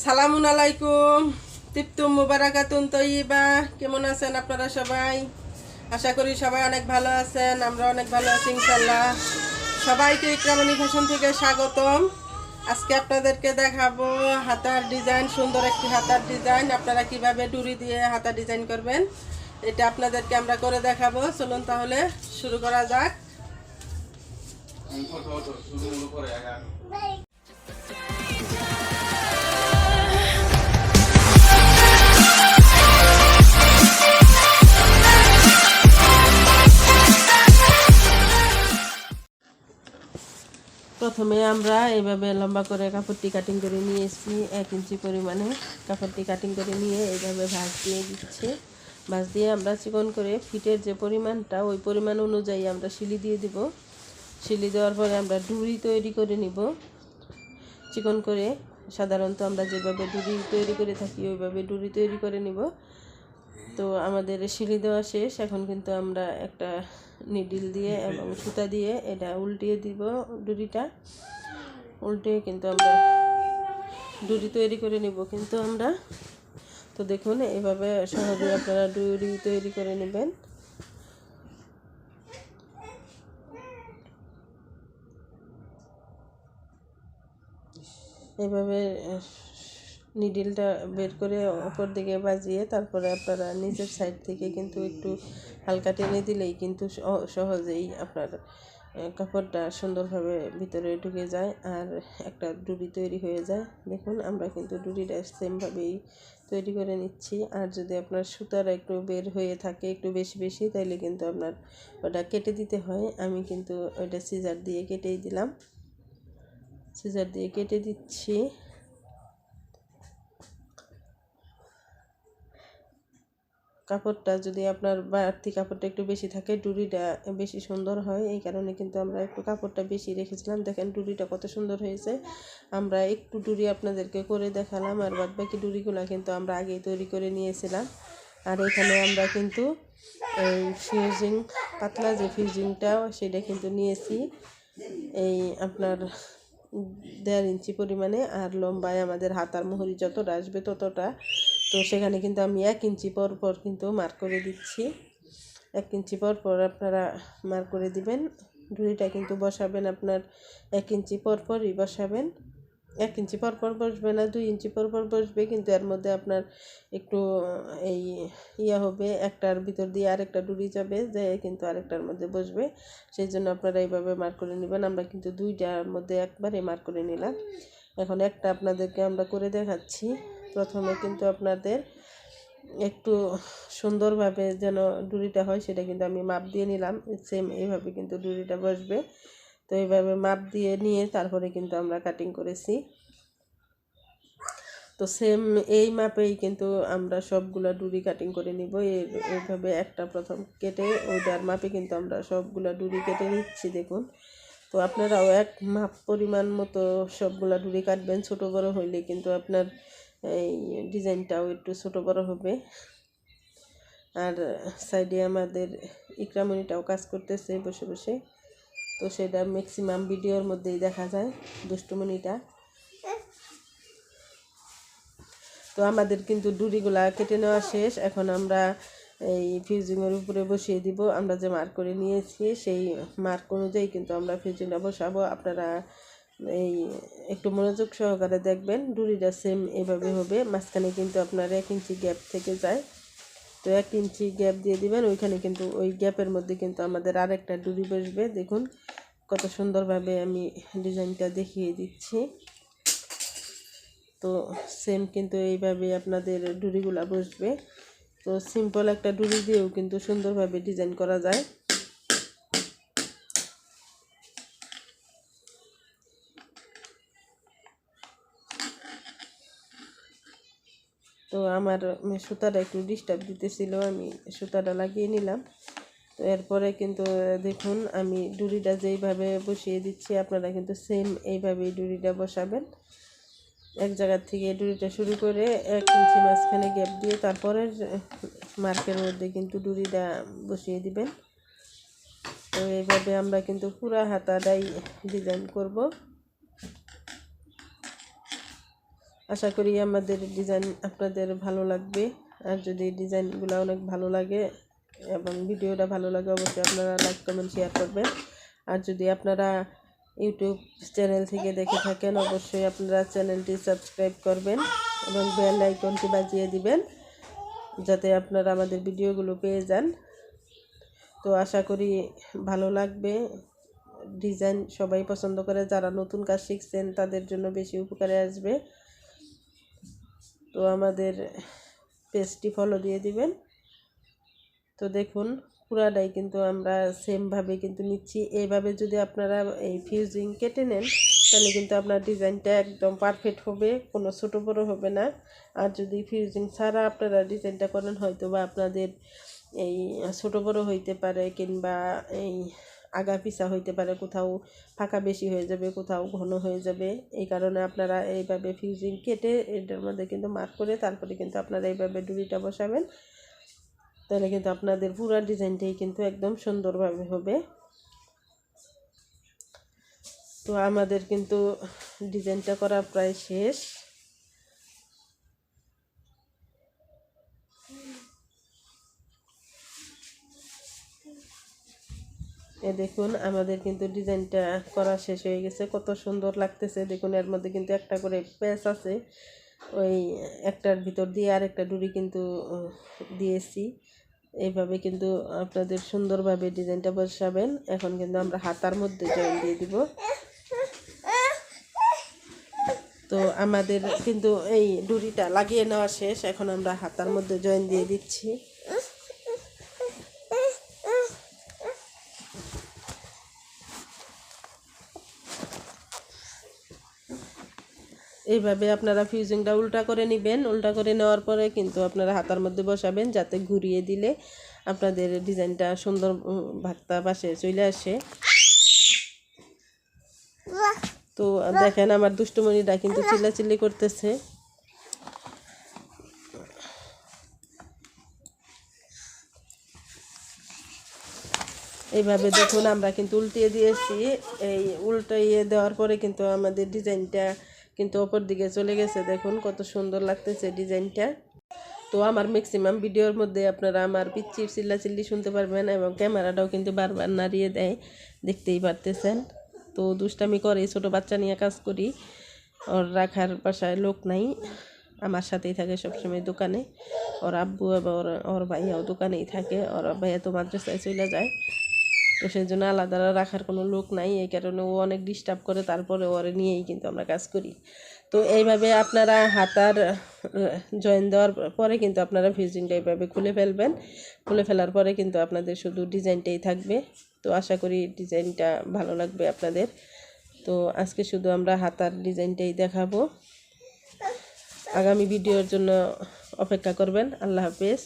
সালামুন আলাইকুম, তিপ্তুম মুবারাকাতুন তৈবা। কেমন আছেন আপনারা সবাই? আশা করি সবাই অনেক ভালো আছেন, আমরা অনেক ভালো আছি ইনশাল্লাহ। সবাইকে ইকরামণি ফ্যাশন থেকে স্বাগতম। আজকে আপনাদেরকে দেখাবো হাতার ডিজাইন, সুন্দর একটি হাতার ডিজাইন। আপনারা কিভাবে ডুরি দিয়ে হাতা ডিজাইন করবেন এটা আপনাদেরকে আমরা করে দেখাবো। চলুন তাহলে শুরু করা যাক। প্রথমে আমরা এইভাবে লম্বা করে কাপড়টি কাটিং করে নিয়েছি। 1 ইঞ্চি পরিমাণে কাপড়টি কাটিং করে নিয়ে এইভাবে ভাঁজ দিয়ে দিচ্ছি। ভাঁজ দিয়ে আমরা চিকন করে ফিটের যে পরিমাণটা ওই পরিমাণ অনুযায়ী আমরা সিলি দিয়ে দিব। সিলি দেওয়ার পরে আমরা ডুরি তৈরি করে নিব চিকন করে। সাধারণত আমরা যেভাবে ডুরি তৈরি করে থাকি ওইভাবে ডুরি তৈরি করে নিব। তো আমাদের সিলি দেওয়া শেষ। এখন কিন্তু আমরা একটা নিডিল দিয়ে এবং সুতা দিয়ে এটা উল্টিয়ে দিব। ডুরিটা উল্টিয়ে কিন্তু আমরা ডুরি তৈরি করে নিব কিন্তু আমরা। তো দেখুন এভাবে সহজে আপনারা ডুরি তৈরি করে নেবেন। এভাবে নিডলটা বের করে উপর দিকে বাজিয়ে তারপরে আপনারা নিচের সাইড থেকে কিন্তু একটু হালকা টেনে দিলেই কিন্তু সহজেই আপনার কাপড়টা সুন্দরভাবে ভিতরে ঢুকে যায় আর একটা ডুরি তৈরি হয়ে যায়। দেখুন আমরা কিন্তু ডুরিটা সেমভাবেই তৈরি করে নিচ্ছি। আর যদি আপনার সুতার একটু বের হয়ে থাকে একটু বেশি বেশি তাইলে কিন্তু আপনার ওটা কেটে দিতে হয়। আমি কিন্তু ওইটা সিজার দিয়ে কেটেই দিলাম, সিজার দিয়ে কেটে দিচ্ছি। কাপড়টা যদি আপনার বাড়তি কাপড়টা একটু বেশি থাকে ডুরিটা বেশি সুন্দর হয়, এই কারণে কিন্তু আমরা একটু কাপড়টা বেশি রেখেছিলাম। দেখেন ডুরিটা কত সুন্দর হয়েছে। আমরা একটু ডুরি আপনাদেরকে করে দেখালাম আর বাদ বাকি ডুরিগুলো কিন্তু আমরা আগেই তৈরি করে নিয়েছিলাম। আর এখানে আমরা কিন্তু এই ফিউজিং পাতলা যে ফিউজিংটা সেটা কিন্তু নিয়েছি এই আপনার 1.5 ইঞ্চি পরিমাণে। আর লম্বায় আমাদের হাতার মুহুরি যতটা আসবে ততটা। তো সেখানে কিন্তু আমি 1 ইঞ্চি পর পর কিন্তু মার্ক করে দিচ্ছি। 1 ইঞ্চি পর পর আপনারা মার্ক করে দিবেন। ডুরিটা কিন্তু বসাবেন আপনার 1 ইঞ্চি পর পরই বসাবেন। 1 ইঞ্চি পর পর বসবে না, 2 ইঞ্চি পর পর বসবে, কিন্তু এর মধ্যে আপনার একটু এই হবে, একটার ভিতর দিয়ে আরেকটা ডুরি যাবে যে কিন্তু আরেকটার মধ্যে বসবে। সেই জন্য আপনারা এইভাবে মার্ক করে নেবেন। আমরা কিন্তু দুইটার মধ্যে একবারে মার্ক করে নিলাম। এখন একটা আপনাদেরকে আমরা করে দেখাচ্ছি। প্রথমে কিন্তু আপনাদের একটু সুন্দরভাবে যেন ডুরিটা হয় সেটা কিন্তু আমি মাপ দিয়ে নিলাম। সেম এইভাবে কিন্তু ডুরিটা বসবে। তো এইভাবে মাপ দিয়ে নিয়ে তারপরে কিন্তু আমরা কাটিং করেছি। তো সেম এই মাপেই কিন্তু আমরা সবগুলা ডুরি কাটিং করে নিব। এইভাবে একটা প্রথম কেটে ওইটার মাপে কিন্তু আমরা সবগুলা ডুরি কেটে নিচ্ছি। দেখুন তো আপনারাও এক মাপ পরিমাণ মতো সবগুলা ডুরি কাটবেন। ছোট বড় হইলে কিন্তু আপনার এই ডিজাইনটাও একটু ছোট বড় হবে। আর সাইডে আমাদের ইকরামণিটাও কাজ করতেছে বসে বসে, তো সেটা ম্যাক্সিমাম ভিডিওর মধ্যেই দেখা যায় দুষ্টুমণিটা। তো আমাদের কিন্তু ডুরিগুলা কেটে নেওয়া শেষ। এখন আমরা এই ফিউজিংয়ের উপরে বসিয়ে দিব। আমরা যে মার্ক করে নিয়েছি সেই মার্ক অনুযায়ী কিন্তু আমরা ফিউজিংটা বসাবো। আপনারা এই একটু মনোযোগ সহকারে দেখবেন। ডুরিটা সেম এভাবে হবে। মাঝখানে কিন্তু আপনার 1 ইঞ্চি গ্যাপ থেকে যায়। তো 1 ইঞ্চি গ্যাপ দিয়ে দিবেন। ওইখানে কিন্তু ওই গ্যাপের মধ্যে কিন্তু আমাদের আরেকটা ডুরি বসবে। দেখুন কত সুন্দরভাবে আমি ডিজাইনটা দেখিয়ে দিচ্ছি। তো সেম কিন্তু এইভাবে আপনাদের ডুরিগুলা বসবে। তো সিম্পল একটা ডুরি দিয়েও কিন্তু সুন্দরভাবে ডিজাইন করা যায়। তো আমার সুতাটা একটু ডিস্টার্ব দিতেছিল, আমি সুতাটা লাগিয়ে নিলাম। তো এরপরে কিন্তু দেখুন আমি ডুরিটা যেইভাবে বসিয়ে দিচ্ছি আপনারা কিন্তু সেম এইভাবেই ডুরিটা বসাবেন। এক জায়গা থেকে ডুরিটা শুরু করে 1 ইঞ্চি মাঝখানে গ্যাপ দিয়ে তারপরের মার্কের মধ্যে কিন্তু ডুরিটা বসিয়ে দিবেন। তো এইভাবে আমরা কিন্তু পুরা হাতাটাই ডিজাইন করব। আশা করি আমাদের ডিজাইন আপনাদের ভালো লাগবে। আর যদি ডিজাইনগুলো অনেক ভালো লাগে এবং ভিডিওটা ভালো লাগে অবশ্যই আপনারা লাইক কমেন্ট শেয়ার করবেন। আর যদি আপনারা ইউটিউব চ্যানেল থেকে দেখে থাকেন অবশ্যই আপনারা চ্যানেলটি সাবস্ক্রাইব করবেন এবং বেল আইকনটি বাজিয়ে দিবেন যাতে আপনারা আমাদের ভিডিওগুলো পেয়ে যান। তো আশা করি ভালো লাগবে। ডিজাইন সবাই পছন্দ করে, যারা নতুন কাজ শিখছেন তাদের জন্য বেশি উপকারে আসবে। তো আমাদের পেজটি ফলো দিয়ে দিবেন। তো দেখুন পুরাটাই কিন্তু আমরা সেমভাবে কিন্তু নিচ্ছি। এইভাবে যদি আপনারা এই ফিউজিং কেটে নেন তাহলে কিন্তু আপনার ডিজাইনটা একদম পারফেক্ট হবে, কোনো ছোটো বড়ো হবে না। আর যদি ফিউজিং ছাড়া আপনারা ডিজাইনটা করেন হয়তো বা আপনাদের এই ছোটো বড়ো হইতে পারে কিংবা এই আগা পিছা হইতে পারে, কোথাও ফাঁকা বেশি হয়ে যাবে, কোথাও ঘন হয়ে যাবে। এই কারণে আপনারা এইভাবে ফিউজিং কেটে এটার মধ্যে কিন্তু মার্ক করে তারপরে কিন্তু আপনারা এইভাবে ডুরিটা বসাবেন, তাহলে কিন্তু আপনাদের পুরো ডিজাইনটাই কিন্তু একদম সুন্দরভাবে হবে। তো আমাদের কিন্তু ডিজাইনটা করা প্রায় শেষ। দেখুন আমাদের কিন্তু ডিজাইনটা করা শেষ হয়ে গেছে, কত সুন্দর লাগতেছে। দেখুন এর মধ্যে কিন্তু একটা করে প্যাচ আছে, ওই একটার ভিতর দিয়ে আরেকটা ডুরি কিন্তু দিয়েছি। এইভাবে কিন্তু আপনাদের সুন্দরভাবে ডিজাইনটা বসাবেন। এখন কিন্তু আমরা হাতার মধ্যে জয়েন দিয়ে দিব। তো আমাদের কিন্তু এই ডুরিটা লাগিয়ে নেওয়া শেষ, এখন আমরা হাতার মধ্যে জয়েন দিয়ে দিচ্ছি। এইভাবে আপনারা ফিউজিংটা উল্টা করে নেবেন। উল্টা করে নেওয়ার পরে কিন্তু আপনারা হাতার মধ্যে বসাবেন যাতে ঘুরিয়ে দিলে আপনাদের ডিজাইনটা সুন্দর ভাগতা পাশে চলে আসে। তো দেখেন আমার দুষ্টুমণিটা কিন্তু চিল্লাচিল্লি করতেছে। এইভাবে দেখুন আমরা কিন্তু উল্টিয়ে দিয়েছি। এই উল্টিয়ে দেওয়ার পরে কিন্তু আমাদের ডিজাইনটা কিন্তু ওপর দিকে চলে গেছে। দেখুন কত সুন্দর লাগতেছে ডিজাইনটা। তো আমার ম্যাক্সিমাম ভিডিওর মধ্যে আপনারা আমার পিচ্চির চিল্লাচিল্লি শুনতে পারবেন এবং ক্যামেরাটাও কিন্তু বারবার নাড়িয়ে দেয়, দেখতেই পারতেছেন। তো দুষ্টামি করে, ছোটো বাচ্চা নিয়ে কাজ করি, ওর রাখার বাসায় লোক নাই, আমার সাথেই থাকে সবসময় দোকানে। ওর আব্বু এবং ওর ভাইয়াও দোকানেই থাকে, ওর ভাইয়া তো মাদ্রাসায় চলে যায়। তো সেই জন্য আলাদা রাখার কোনো লোক নাই, এই কারণে ও অনেক ডিস্টার্ব করে, তারপরে ওরে নিয়েই কিন্তু আমরা কাজ করি। তো এইভাবে আপনারা হাতার জয়েন দেওয়ার পরে কিন্তু আপনারা ফিউজিংটা এইভাবে খুলে ফেলবেন। খুলে ফেলার পরে কিন্তু আপনাদের শুধু ডিজাইনটাই থাকবে। তো আশা করি ডিজাইনটা ভালো লাগবে আপনাদের। তো আজকে শুধু আমরা হাতার ডিজাইনটাই দেখাবো। আগামী ভিডিওর জন্য অপেক্ষা করবেন। আল্লাহ হাফেজ।